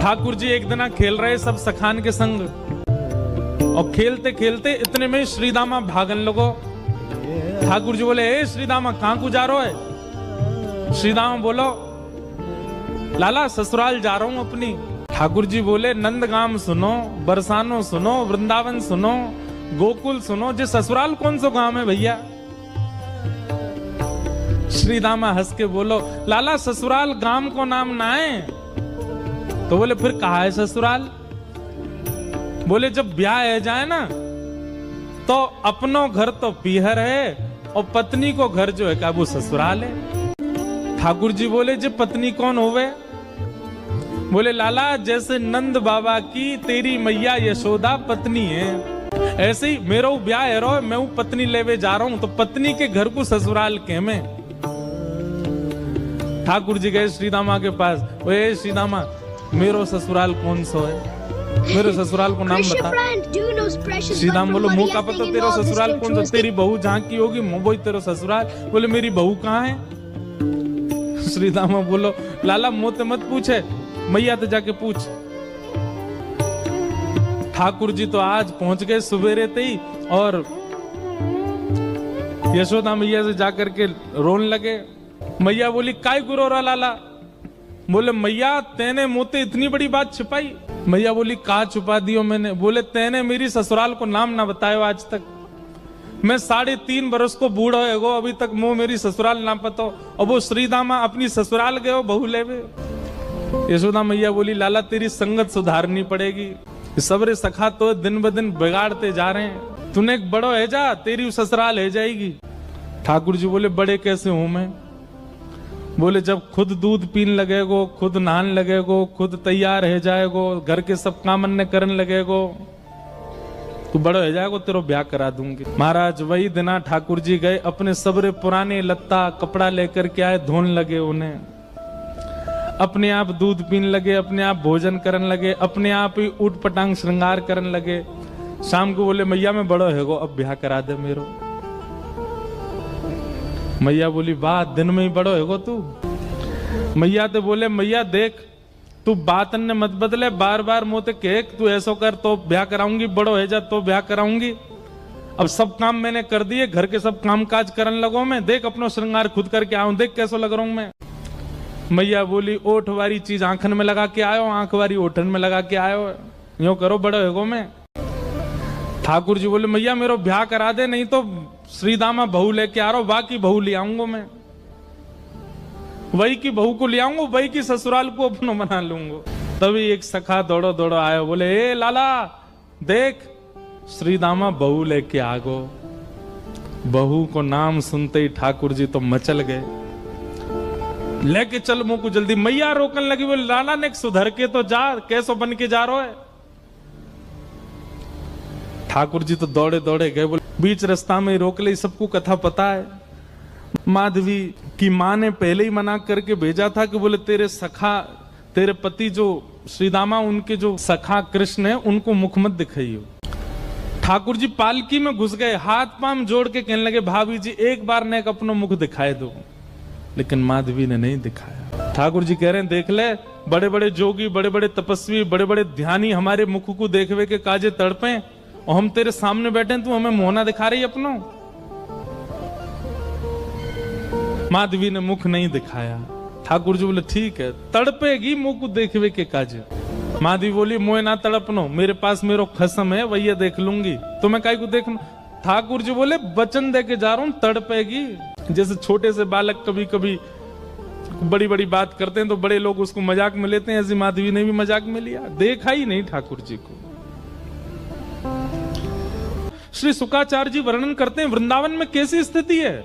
ठाकुर जी एक दिन खेल रहे सब सखान के संग, और खेलते खेलते इतने में श्रीदामा भागन लगो। ठाकुर जी बोले, ए श्रीदामा कहां को जा रहे है? श्रीदामा बोलो, लाला ससुराल जा रहा हूं अपनी। ठाकुर जी बोले, नंदगाम सुनो, बरसानो सुनो, वृंदावन सुनो, गोकुल सुनो, जे ससुराल कौन सा गांव है भैया? श्रीदामा हंस के बोलो, लाला ससुराल गांव को नाम ना है। तो बोले, फिर कहा है ससुराल? बोले, जब ब्याह है जाए ना तो अपनो घर तो पीहर है और पत्नी को घर जो है वो ससुराल है। ठाकुर जी बोले, जे पत्नी कौन होवे? बोले, लाला जैसे नंद बाबा की तेरी मैया यशोदा पत्नी है, ऐसे ही मेरा ब्याह है रो, मैं हूं पत्नी लेवे जा रहा हूं, तो पत्नी के घर को ससुराल के में। ठाकुर जी गए श्रीदामा के पास, ओए श्रीदामा मेरो ससुराल कौन सा है? मेरे ससुराल को नाम बता। श्रीदाम बोलो, मुंह का पता तेरा ससुराल कौन सा? तेरी बहू जहां की होगी वही तेरा ससुराल। बोले, मेरी बहू कहाँ है? श्रीदामा बोलो, लाला मुझे मत पूछे, मैया तो जाके पूछ। ठाकुर जी तो आज पहुंच गए सुबेरे ही, और यशोदा मैया से जाकर के रोने लगे। मैया बोली, काय गुरो रा लाला? बोले, मैया तेने मुझे इतनी बड़ी बात छिपाई। मैया बोली, कहा छुपा दियो मैंने? बोले, तेने मेरी ससुराल को नाम ना बतायो आज तक। मैं 3.5 बरस को बूढ़ा हो, अभी तक मुंह मेरी ससुराल ना पता, और वो श्रीदामा अपनी ससुराल गए बहू लेवे। यशोदा मैया बोली, लाला तेरी संगत सुधारनी पड़ेगी, सबरे सखा तो दिन ब दिन बिगाड़ते जा रहे हैं, तूने एक बड़ो है जा, तेरी ससुराल है जाएगी। ठाकुर जी बोले, बड़े कैसे हूं मैं? बोले, जब खुद दूध पीन लगेगो, खुद नहान लगेगो, खुद तैयार है जाएगो, घर के सब काम अन्य करन लगेगो, तू बड़ो हो जाएगो, तेरो ब्याह करा दूंगी। महाराज वही दिना ठाकुर जी गए, अपने सबरे पुराने लत्ता कपड़ा लेकर के आए, धोन लगे उन्हें, अपने आप दूध पीन लगे, अपने आप भोजन करन लगे, अपने आप ही उठ पटांग श्रृंगार करन लगे। शाम को बोले, मैया मैं बड़ो है गो, अब ब्याह करा दे मेरो। मैया बोली, वाह दिन में ही बड़ो है तू। मैया तो बोले, मैया देख तू बात ने मत बदले, बार बार मोते कह तू ऐसा कर तो ब्याह कराऊंगी, बड़ो है जा तो ब्याह कराऊंगी। अब सब काम मैंने कर दिए, घर के सब काम काज करन लगो मैं, देख अपनो श्रृंगार खुद करके आऊं, देख कैसा लग रहा हूं मैं। मैया बोली, ओठ वाली चीज आंखन में लगा के आयो, आंख वाली ओठन में लगा के आयो, यूं करो बड़ो है मैं। ठाकुर जी बोले, मैया मेरो ब्याह करा दे, नहीं तो श्रीदामा बहू लेके आ रहा हूं, बाकी बहू ले आऊंगा मैं, वही की बहू को ले आऊंगा, वही की ससुराल को अपनो बना लूंगा। तभी एक सखा दौड़ो दौड़ो आयो, बोले, ए लाला देख श्रीदामा बहू लेके आ गो। बहू को नाम सुनते ही ठाकुर जी तो मचल गए, लेके चल मुंह को जल्दी। मैया रोकन लगी, बोले, लाला ने सुधर के तो जा, कैसो बन के जा रहा है? ठाकुर जी तो दौड़े दौड़े गए, बोले बीच रास्ता में रोक ले, सबको कथा पता है। माधवी की माँ ने पहले ही मना करके भेजा था कि बोले तेरे सखा, तेरे पति जो श्रीदामा, उनके जो सखा कृष्ण है, उनको मुख मत दिखाइयो। ठाकुर जी पालकी में घुस गए, हाथ पांव जोड़ के कहने लगे, भाभी जी एक बार ने अपना मुख दिखाए दो, लेकिन माधवी ने नहीं दिखाया। ठाकुर जी कह रहे हैं, देख ले, बड़े बड़े जोगी, बड़े बड़े तपस्वी, बड़े बड़े ध्यानी हमारे मुख को देखवे के काजे तड़पे, और हम तेरे सामने बैठे, तू हमें मोहना दिखा रही अपनो। माधवी ने मुख नहीं दिखाया। ठाकुर जी बोले, ठीक है, तड़पेगी मुंह को देखवे के काजे। माधवी बोली, मोए ना तड़पनो, मेरे पास मेरो खसम है, वही देख लूंगी, तुम्हें काई को देखना। ठाकुर जी बोले, वचन दे के जा रहा हूं, तड़पेगी। जैसे छोटे से बालक कभी कभी बड़ी बड़ी बात करते हैं तो बड़े लोग उसको मजाक में लेते हैं, ऐसी माधवी ने भी मजाक में लिया, देखा ही नहीं ठाकुर जी को। श्री शुकाचार्य जी वर्णन करते हैं, वृंदावन में कैसी स्थिति है।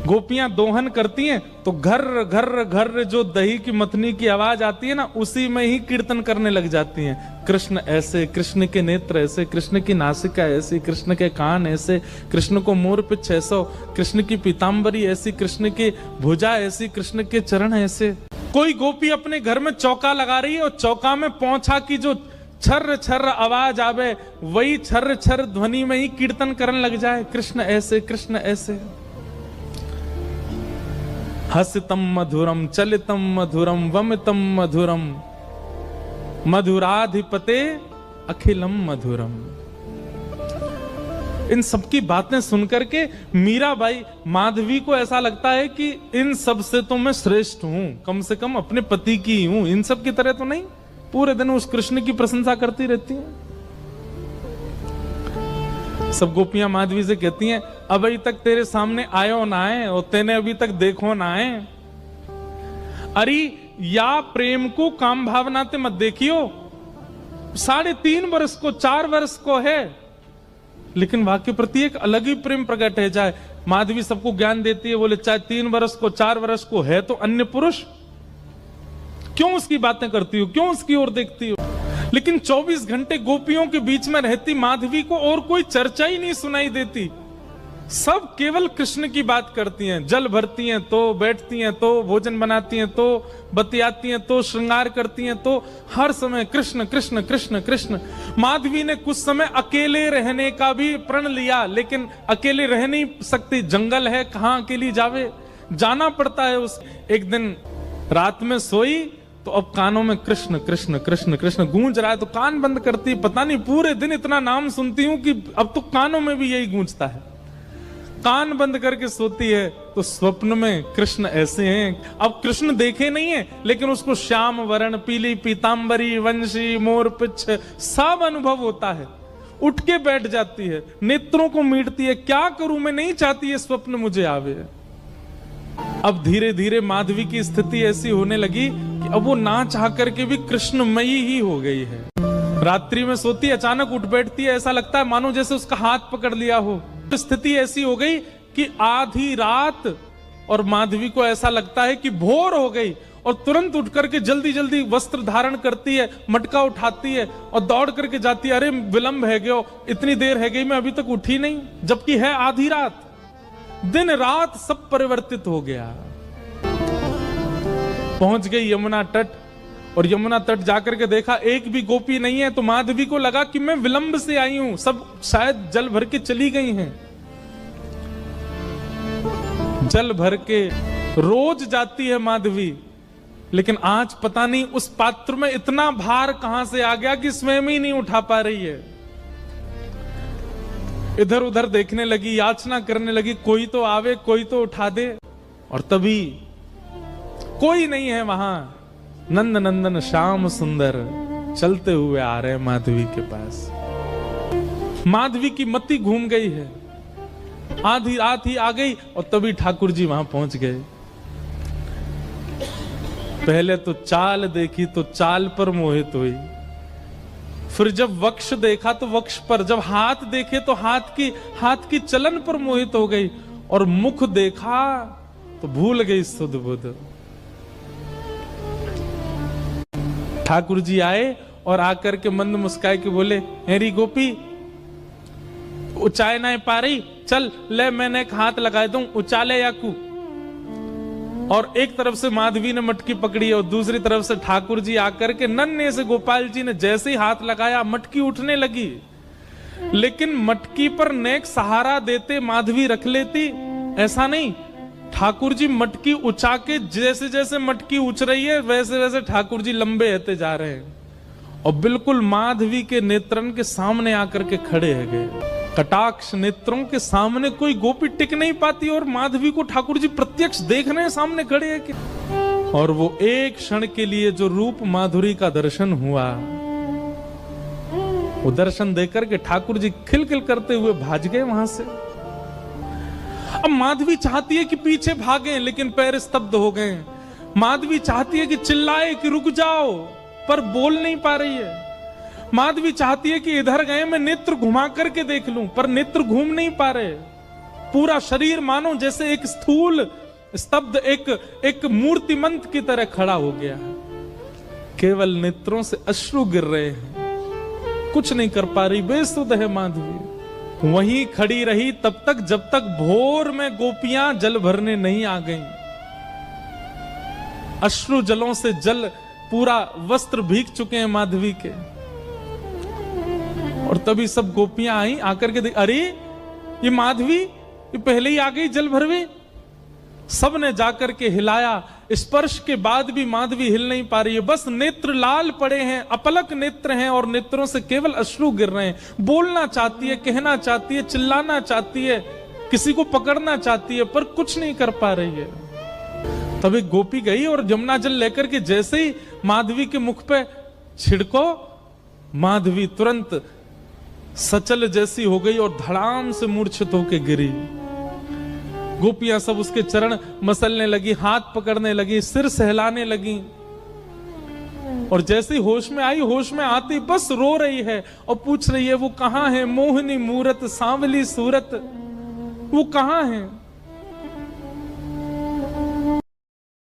गोपियां दोहन करती हैं तो घर घर घर जो दही की मथनी की आवाज आती है ना, उसी में ही कीर्तन करने लग जाती हैं। कृष्ण ऐसे, कृष्ण के नेत्र ऐसे, कृष्ण की नासिका ऐसी, कृष्ण के कान ऐसे, कृष्ण को मोर पिछ ऐसा, कृष्ण की पीताम्बरी ऐसी, कृष्ण की भुजा ऐसी, कृष्ण के चरण ऐसे। कोई गोपी अपने घर में चौका लगा रही है और चौका में पौंछा की जो छर्र छर्र आवाज आवे, वही छर्र छर्र ध्वनि में ही कीर्तन करने लग जाए, कृष्ण ऐसे, कृष्ण ऐसे। हसितम मधुरम, चलितम मधुरम, वमितम मधुरम, मधुराधिपते अखिलम मधुरम। इन सबकी बातें सुनकर के मीराबाई, माधवी को ऐसा लगता है कि इन सब से तो मैं श्रेष्ठ हूं, कम से कम अपने पति की हूं, इन सब की तरह तो नहीं। पूरे दिन उस कृष्ण की प्रशंसा करती रहती हैं। सब गोपियां माधवी से कहती हैं, अभी तक तेरे सामने आयो ना है और तेने अभी तक देखो ना है। अरे या प्रेम को काम भावनाते मत देखियो, 3.5 वर्ष को 4 वर्ष को है, लेकिन वहां के प्रति एक अलग ही प्रेम प्रकट है। जाए माधवी सबको ज्ञान देती है, बोले चाहे 3 वर्ष को 4 वर्ष को है तो अन्य पुरुष, क्यों उसकी बातें करती हो, क्यों उसकी ओर देखती हो। लेकिन 24 घंटे गोपियों के बीच में रहती माधवी को और कोई चर्चा ही नहीं सुनाई देती। सब केवल कृष्ण की बात करती हैं, जल भरती हैं तो बैठती हैं तो भोजन बनाती हैं तो बतियाती हैं तो श्रृंगार करती हैं, तो हर समय कृष्ण कृष्ण कृष्ण कृष्ण। माधवी ने कुछ समय अकेले रहने का भी प्रण लिया, लेकिन अकेले रह नहीं सकती, जंगल है, कहां अकेली जावे, जाना पड़ता है। उस एक दिन रात में सोई तो अब कानों में कृष्ण कृष्ण कृष्ण कृष्ण गूंज रहा है, तो कान बंद करती, पता नहीं पूरे दिन इतना नाम सुनती हूं कि अब तो कानों में भी यही गूंजता है। कान बंद करके सोती है तो स्वप्न में कृष्ण ऐसे हैं। अब कृष्ण देखे नहीं है, लेकिन उसको श्याम वर्ण, पीली पीतांबरी, वंशी, मोर पिच्छ सब अनुभव होता है। उठ के बैठ जाती है, नेत्रों को मीटती है, क्या करूं मैं, नहीं चाहती है स्वप्न मुझे आवे। अब धीरे धीरे माधवी की स्थिति ऐसी होने लगी कि अब वो ना चाह करके भी कृष्णमयी ही हो गई है। रात्रि में सोती, अचानक उठ बैठती है, ऐसा लगता है मानो जैसे उसका हाथ पकड़ लिया हो। स्थिति ऐसी हो गई कि आधी रात और माधवी को ऐसा लगता है कि भोर हो गई, और तुरंत उठ करके जल्दी जल्दी वस्त्र धारण करती है, मटका उठाती है और दौड़ करके जाती है। अरे विलंब है गयो, इतनी देर है गई, मैं अभी तक उठी नहीं, जबकि है आधी रात। दिन रात सब परिवर्तित हो गया। पहुंच गई यमुना तट, और यमुना तट जाकर के देखा एक भी गोपी नहीं है, तो माधवी को लगा कि मैं विलंब से आई हूं, सब शायद जल भर के चली गई हैं। जल भर के रोज जाती है माधवी, लेकिन आज पता नहीं उस पात्र में इतना भार कहां से आ गया कि स्वयं ही नहीं उठा पा रही है। इधर उधर देखने लगी, याचना करने लगी, कोई तो आवे, कोई तो उठा दे, और तभी कोई नहीं है वहां। नंद नंदन श्याम सुंदर चलते हुए आ रहे हैं माधवी के पास। माधवी की मति घूम गई है, आधी रात ही आ गई, और तभी ठाकुर जी वहां पहुंच गए। पहले तो चाल देखी तो चाल पर मोहित हुई, फिर जब वक्ष देखा तो वक्ष पर, जब हाथ देखे तो हाथ की चलन पर मोहित हो गई, और मुख देखा तो भूल गई सुध बुध। ठाकुर जी आए और आकर के मंद मुस्काए के बोले, हेरी गोपी उचाए ना पा रही, चल ले मैंने एक हाथ लगा दूं, उचाले याकू। और एक तरफ से माधवी ने मटकी पकड़ी और दूसरी तरफ से ठाकुर जी आकर के नन्हे से गोपाल जी ने जैसे ही हाथ लगाया, मटकी उठने लगी। लेकिन मटकी पर नेक सहारा देते माधवी रख लेती, ऐसा नहीं। ठाकुर जी मटकी उछा के, जैसे जैसे मटकी उछ रही है वैसे वैसे ठाकुर जी लंबे होते जा रहे हैं, और बिल्कुल माधवी के नेत्रन के सामने आकर के खड़े है गए। कटाक्ष नेत्रों के सामने कोई गोपी टिक नहीं पाती, और माधवी को ठाकुर जी प्रत्यक्ष देख रहे हैं, सामने खड़े हैं कि। और वो एक क्षण के लिए जो रूप माधुरी का दर्शन हुआ, वो दर्शन देकर के ठाकुर जी खिलखिल करते हुए भाग गए वहां से। अब माधवी चाहती है कि पीछे भागे, लेकिन पैर स्तब्ध हो गए। माधवी चाहती है कि चिल्लाए कि रुक जाओ, पर बोल नहीं पा रही है। माधवी चाहती है कि इधर गए मैं नेत्र घुमा करके देख लूं, पर नेत्र घूम नहीं पा रहे। पूरा शरीर मानो जैसे एक स्थूल स्तब्ध एक मूर्तिमंत की तरह खड़ा हो गया है। केवल नेत्रों से अश्रु गिर रहे हैं, कुछ नहीं कर पा रही, बेसुध है माधवी। वहीं खड़ी रही तब तक जब तक भोर में गोपियां जल भरने नहीं आ गईं। अश्रु जलों से जल पूरा वस्त्र भीग चुके हैं माधवी के। और तभी सब गोपियां आई, आकर के देख, अरे ये माधवी ये पहले ही आ गई जल भरवे। सब ने जाकर के हिलाया, स्पर्श के बाद भी माधवी हिल नहीं पा रही है, बस नेत्र लाल पड़े हैं, अपलक नेत्र हैं और नेत्रों से केवल अश्रु गिर रहे हैं। बोलना चाहती है, कहना चाहती है, चिल्लाना चाहती है, किसी को पकड़ना चाहती है, पर कुछ नहीं कर पा रही है। तब एक गोपी गई और जमुना जल लेकर के जैसे ही माधवी के मुख पे छिड़को, माधवी तुरंत सचल जैसी हो गई और धड़ाम से मूर्छित होकर गिरी। गोपियां सब उसके चरण मसलने लगी, हाथ पकड़ने लगी, सिर सहलाने लगी और जैसे ही होश में आई, होश में आती बस रो रही है और पूछ रही है वो कहां है, मोहिनी मूरत सांवली सूरत, वो कहां है।